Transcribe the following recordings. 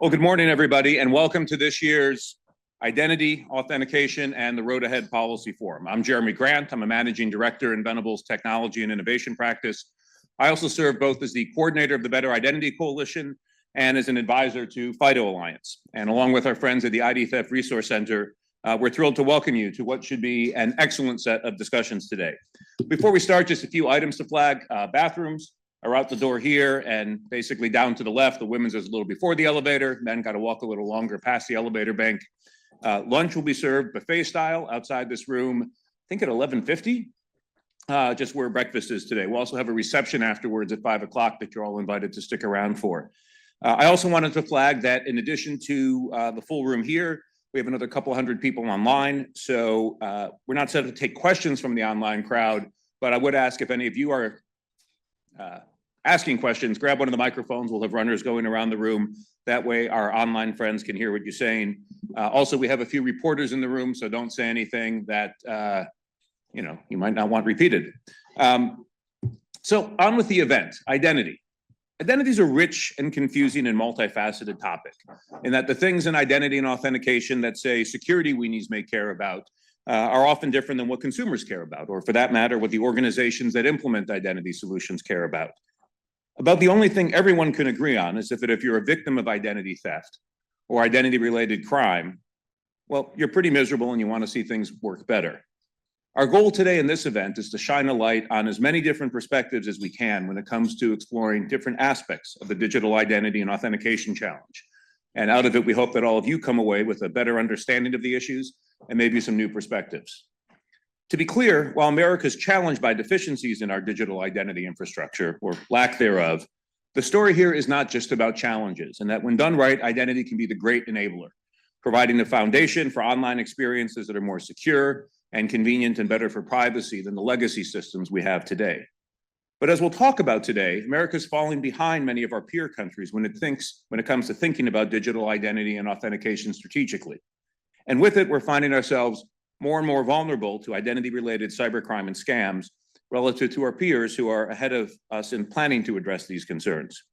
Well, good morning, everybody, and welcome to this year's Identity, Authentication, and the Road Ahead Policy Forum. I'm Jeremy Grant. I'm a Managing Director in Venable's Technology and Innovation Practice. I also serve both as the coordinator of the Better Identity Coalition and as an advisor to FIDO Alliance. And along with our friends at the ID Theft Resource Center, we're thrilled to welcome you to what should be an excellent set of discussions today. Before we start, just a few items to flag. Bathrooms are out the door here and basically down to the left. The women's is a little before the elevator. Men got to walk a little longer past the elevator bank. Lunch will be served buffet style outside this room, I think at 11:50, just where breakfast is today. We'll also have a reception afterwards at 5 o'clock that you're all invited to stick around for. I also wanted to flag that in addition to the full room here, we have another couple hundred people online. So we're not set to take questions from the online crowd, but I would ask if any of you are asking questions, grab one of the microphones. We'll have runners going around the room. That way our online friends can hear what you're saying. Also, we have a few reporters in the room, so don't say anything that you might not want repeated. So on with the event, identity. Identity is a rich and confusing and multifaceted topic in that the things in identity and authentication that say security weenies may care about are often different than what consumers care about, or for that matter, what the organizations that implement identity solutions care about. About the only thing everyone can agree on is that if you're a victim of identity theft or identity-related crime, well, you're pretty miserable and you want to see things work better. Our goal today in this event is to shine a light on as many different perspectives as we can when it comes to exploring different aspects of the digital identity and authentication challenge. And out of it, we hope that all of you come away with a better understanding of the issues and maybe some new perspectives. To be clear, while America is challenged by deficiencies in our digital identity infrastructure, or lack thereof, the story here is not just about challenges, and that when done right, identity can be the great enabler, providing the foundation for online experiences that are more secure and convenient and better for privacy than the legacy systems we have today. But as we'll talk about today, America is falling behind many of our peer countries when it comes to thinking about digital identity and authentication strategically. And with it, we're finding ourselves more and more vulnerable to identity-related cybercrime and scams relative to our peers who are ahead of us in planning to address these concerns.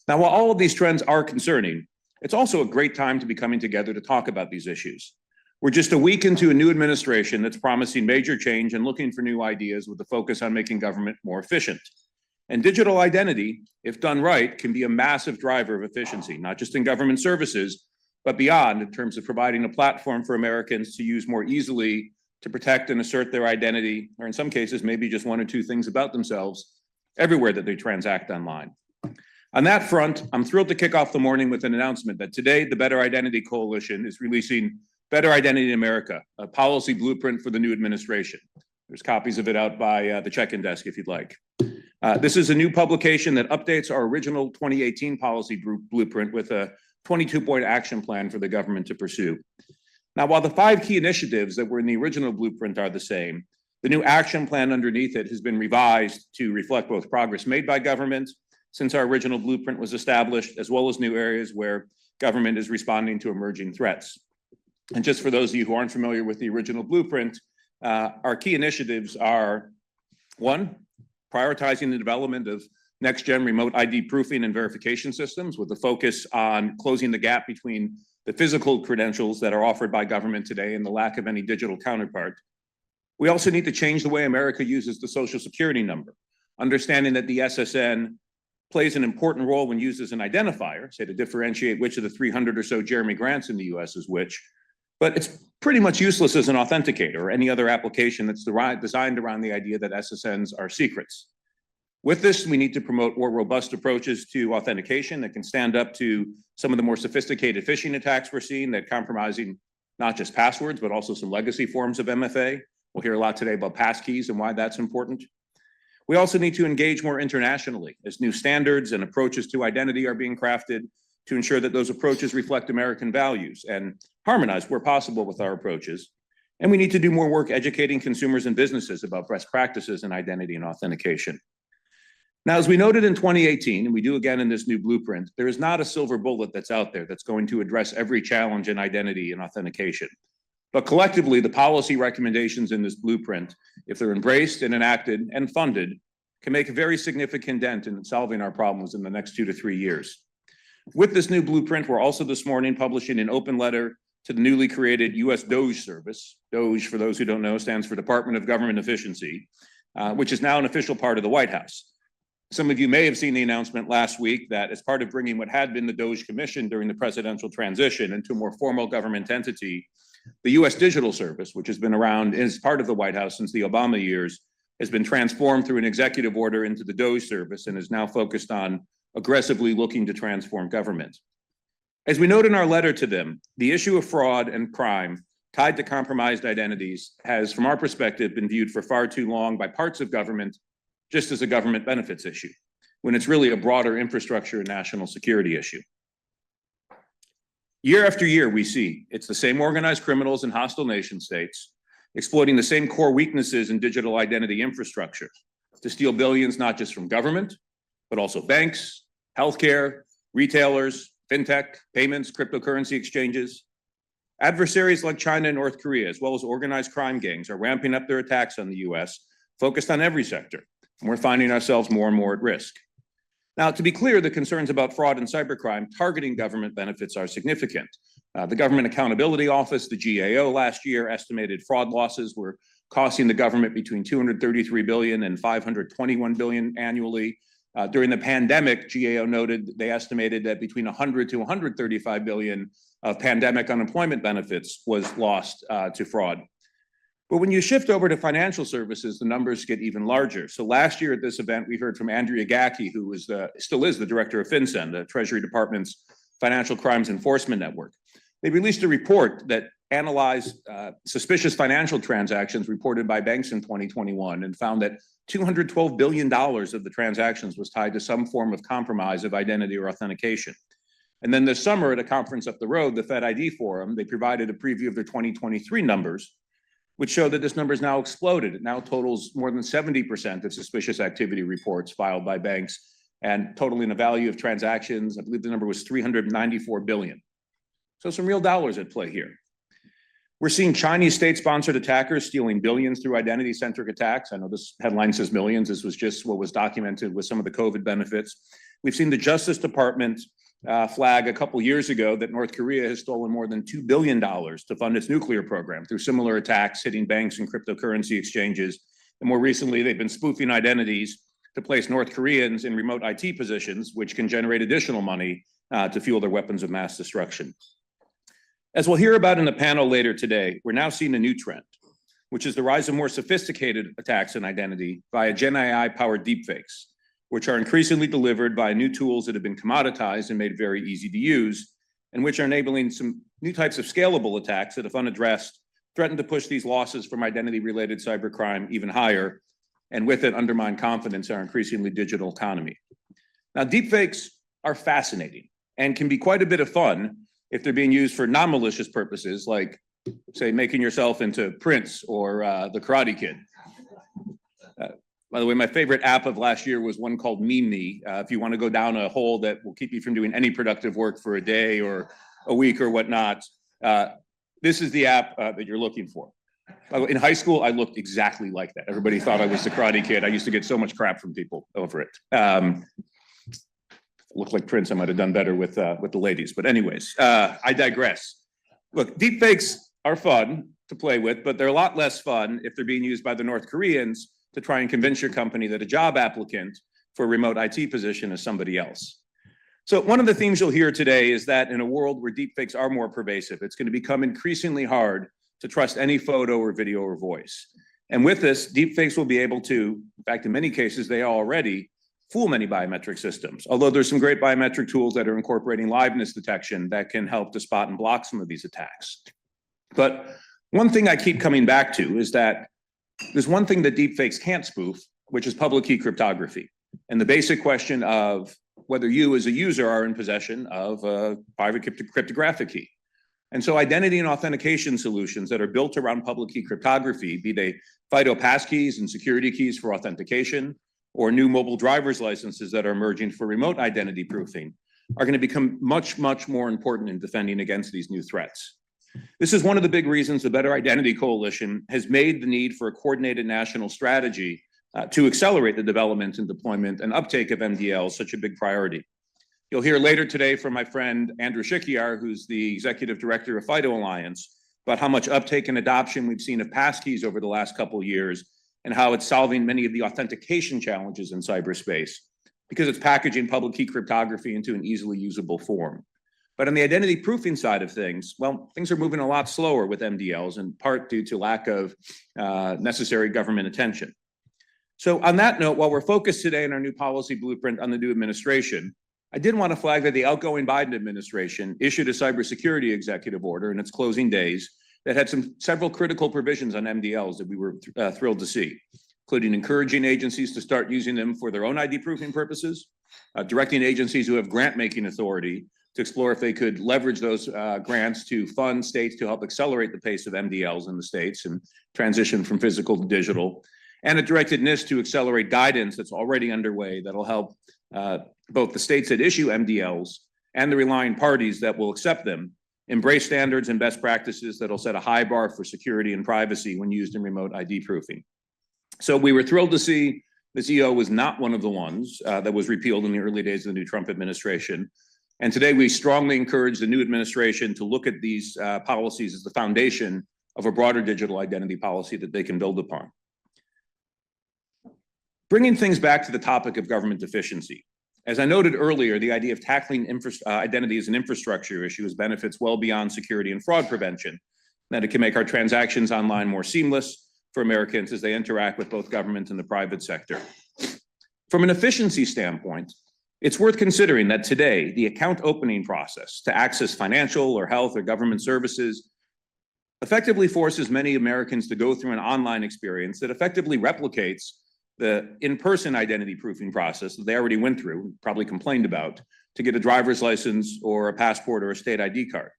Now, while all of these trends are concerning, it's also a great time to be coming together to talk about these issues. We're just a week into a new administration that's promising major change and looking for new ideas with a focus on making government more efficient. And digital identity, if done right, can be a massive driver of efficiency, not just in government services, but beyond in terms of providing a platform for Americans to use more easily to protect and assert their identity, or in some cases, maybe just one or two things about themselves everywhere that they transact online. On that front, I'm thrilled to kick off the morning with an announcement that today, the Better Identity Coalition is releasing Better Identity in America, a policy blueprint for the new administration. There's copies of it out by the check-in desk if you'd like. This is a new publication that updates our original 2018 policy blueprint with a 22-point action plan for the government to pursue. Now, while the 5 key initiatives that were in the original blueprint are the same, the new action plan underneath it has been revised to reflect both progress made by government since our original blueprint was established, as well as new areas where government is responding to emerging threats. And just for those of you who aren't familiar with the original blueprint, our key initiatives are: 1, prioritizing the development of next-gen remote ID proofing and verification systems with a focus on closing the gap between the physical credentials that are offered by government today and the lack of any digital counterpart. We also need to change the way America uses the Social Security number, understanding that the SSN plays an important role when used as an identifier, say to differentiate which of the 300 or so Jeremy Grants in the US is which, but it's pretty much useless as an authenticator or any other application that's designed around the idea that SSNs are secrets. With this, we need to promote more robust approaches to authentication that can stand up to some of the more sophisticated phishing attacks we're seeing that compromising not just passwords, but also some legacy forms of MFA. We'll hear a lot today about passkeys and why that's important. We also need to engage more internationally as new standards and approaches to identity are being crafted to ensure that those approaches reflect American values and harmonize where possible with our approaches. And we need to do more work educating consumers and businesses about best practices in identity and authentication. Now, as we noted in 2018, and we do again in this new blueprint, there is not a silver bullet that's out there that's going to address every challenge in identity and authentication. But collectively, the policy recommendations in this blueprint, if they're embraced and enacted and funded, can make a very significant dent in solving our problems in the next 2 to 3 years. With this new blueprint, we're also this morning publishing an open letter to the newly created U.S. DOGE service. DOGE, for those who don't know, stands for Department of Government Efficiency, which is now an official part of the White House. Some of you may have seen the announcement last week that as part of bringing what had been the DOGE Commission during the presidential transition into a more formal government entity, the U.S. Digital Service, which has been around as part of the White House since the Obama years, has been transformed through an executive order into the DOGE service and is now focused on aggressively looking to transform government. As we note in our letter to them, the issue of fraud and crime tied to compromised identities has, from our perspective, been viewed for far too long by parts of government just as a government benefits issue, when it's really a broader infrastructure and national security issue. Year after year, we see it's the same organized criminals in hostile nation states exploiting the same core weaknesses in digital identity infrastructure to steal billions, not just from government, but also banks, healthcare, retailers, fintech, payments, cryptocurrency exchanges. Adversaries like China and North Korea, as well as organized crime gangs, are ramping up their attacks on the US, focused on every sector, and we're finding ourselves more and more at risk. Now, to be clear, the concerns about fraud and cybercrime targeting government benefits are significant. The Government Accountability Office, the GAO, last year estimated fraud losses were costing the government between $233 billion and $521 billion annually. During the pandemic, GAO noted they estimated that between 100 to 135 billion of pandemic unemployment benefits was lost to fraud. But when you shift over to financial services, the numbers get even larger. So last year at this event, we heard from Andrea Gacki, who still is the director of FinCEN, the Treasury Department's Financial Crimes Enforcement Network. They released a report that analyzed suspicious financial transactions reported by banks in 2021 and found that $212 billion of the transactions was tied to some form of compromise of identity or authentication. And then this summer at a conference up the road, the Fed ID Forum, they provided a preview of their 2023 numbers, which show that this number has now exploded. It now totals more than 70% of suspicious activity reports filed by banks and totaling a value of transactions, I believe the number was 394 billion. So some real dollars at play here. We're seeing Chinese state-sponsored attackers stealing billions through identity-centric attacks. I know this headline says millions. This was just what was documented with some of the COVID benefits. We've seen the Justice Department flag a couple years ago that North Korea has stolen more than $2 billion to fund its nuclear program through similar attacks hitting banks and cryptocurrency exchanges. And more recently, they've been spoofing identities to place North Koreans in remote IT positions, which can generate additional money to fuel their weapons of mass destruction. As we'll hear about in the panel later today, we're now seeing a new trend, which is the rise of more sophisticated attacks on identity via Gen AI-powered deepfakes, which are increasingly delivered by new tools that have been commoditized and made very easy to use, and which are enabling some new types of scalable attacks that, if unaddressed, threaten to push these losses from identity-related cybercrime even higher, and with it undermine confidence in our increasingly digital economy. Now, deepfakes are fascinating and can be quite a bit of fun if they're being used for non-malicious purposes, like, say, making yourself into Prince or the Karate Kid. By the way, my favorite app of last year was one called Meme Me. If you want to go down a hole that will keep you from doing any productive work for a day or a week or whatnot, this is the app that you're looking for. In high school, I looked exactly like that. Everybody thought I was the Karate Kid. I used to get so much crap from people over it. Looked like Prince. I might have done better with the ladies. But anyways, I digress. Look, deepfakes are fun to play with, but they're a lot less fun if they're being used by the North Koreans to try and convince your company that a job applicant for a remote IT position is somebody else. So one of the themes you'll hear today is that in a world where deepfakes are more pervasive, it's going to become increasingly hard to trust any photo or video or voice. And with this, deepfakes will be able to, in fact, in many cases, they are already, fool many biometric systems, although there's some great biometric tools that are incorporating liveness detection that can help to spot and block some of these attacks. But one thing I keep coming back to is that there's one thing that deepfakes can't spoof, which is public key cryptography, and the basic question of whether you as a user are in possession of a private cryptographic key. And so identity and authentication solutions that are built around public key cryptography, be they FIDO passkeys and security keys for authentication, or new mobile driver's licenses that are emerging for remote identity proofing, are going to become much, much more important in defending against these new threats. This is one of the big reasons the Better Identity Coalition has made the need for a coordinated national strategy to accelerate the development and deployment and uptake of MDL such a big priority. You'll hear later today from my friend Andrew Shikiar, who's the Executive Director of FIDO Alliance, about how much uptake and adoption we've seen of passkeys over the last couple of years and how it's solving many of the authentication challenges in cyberspace because it's packaging public key cryptography into an easily usable form. But on the identity proofing side of things, well, things are moving a lot slower with MDLs, in part due to lack of necessary government attention. So on that note, while we're focused today on our new policy blueprint on the new administration, I did want to flag that the outgoing Biden administration issued a cybersecurity executive order in its closing days that had several critical provisions on MDLs that we were thrilled to see, including encouraging agencies to start using them for their own ID proofing purposes, directing agencies who have grant-making authority to explore if they could leverage those grants to fund states to help accelerate the pace of MDLs in the states and transition from physical to digital, and it directed NIST to accelerate guidance that's already underway that'll help both the states that issue MDLs and the relying parties that will accept them embrace standards and best practices that'll set a high bar for security and privacy when used in remote ID proofing. So we were thrilled to see this EO was not one of the ones that was repealed in the early days of the new Trump administration. And today we strongly encourage the new administration to look at these policies as the foundation of a broader digital identity policy that they can build upon. Bringing things back to the topic of government efficiency. As I noted earlier, the idea of tackling identity as an infrastructure issue has benefits well beyond security and fraud prevention, that it can make our transactions online more seamless for Americans as they interact with both government and the private sector. From an efficiency standpoint, it's worth considering that today, the account opening process to access financial or health or government services effectively forces many Americans to go through an online experience that effectively replicates the in-person identity proofing process that they already went through, probably complained about, to get a driver's license or a passport or a state ID card.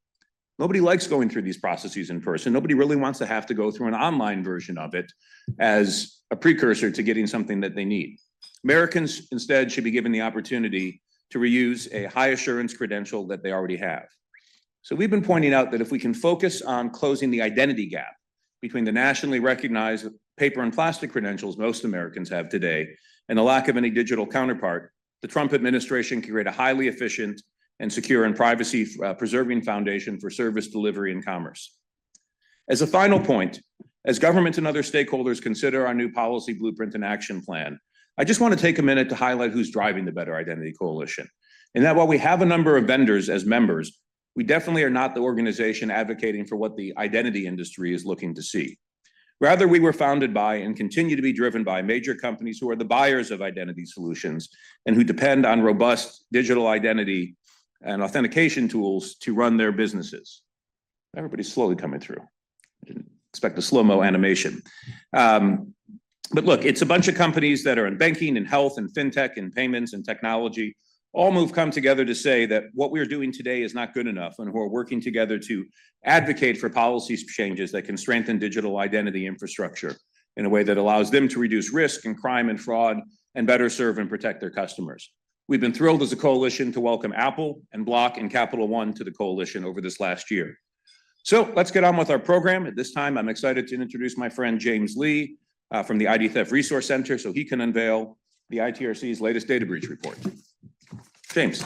Nobody likes going through these processes in person. Nobody really wants to have to go through an online version of it as a precursor to getting something that they need. Americans instead should be given the opportunity to reuse a high assurance credential that they already have. So we've been pointing out that if we can focus on closing the identity gap between the nationally recognized paper and plastic credentials most Americans have today and the lack of any digital counterpart, the Trump administration can create a highly efficient and secure and privacy preserving foundation for service delivery and commerce. As a final point, as government and other stakeholders consider our new policy blueprint and action plan, I just want to take a minute to highlight who's driving the Better Identity Coalition. And that while we have a number of vendors as members, we definitely are not the organization advocating for what the identity industry is looking to see. Rather, we were founded by and continue to be driven by major companies who are the buyers of identity solutions and who depend on robust digital identity and authentication tools to run their businesses. Everybody's slowly coming through. I didn't expect a slow-mo animation. But look, it's a bunch of companies that are in banking and health and fintech and payments and technology, all who've come together to say that what we're doing today is not good enough and who are working together to advocate for policy changes that can strengthen digital identity infrastructure in a way that allows them to reduce risk and crime and fraud and better serve and protect their customers. We've been thrilled as a coalition to welcome Apple and Block and Capital One to the coalition over this last year. So let's get on with our program. At this time, I'm excited to introduce my friend James Lee from the ID Theft Resource Center so he can unveil the ITRC's latest data breach report. James.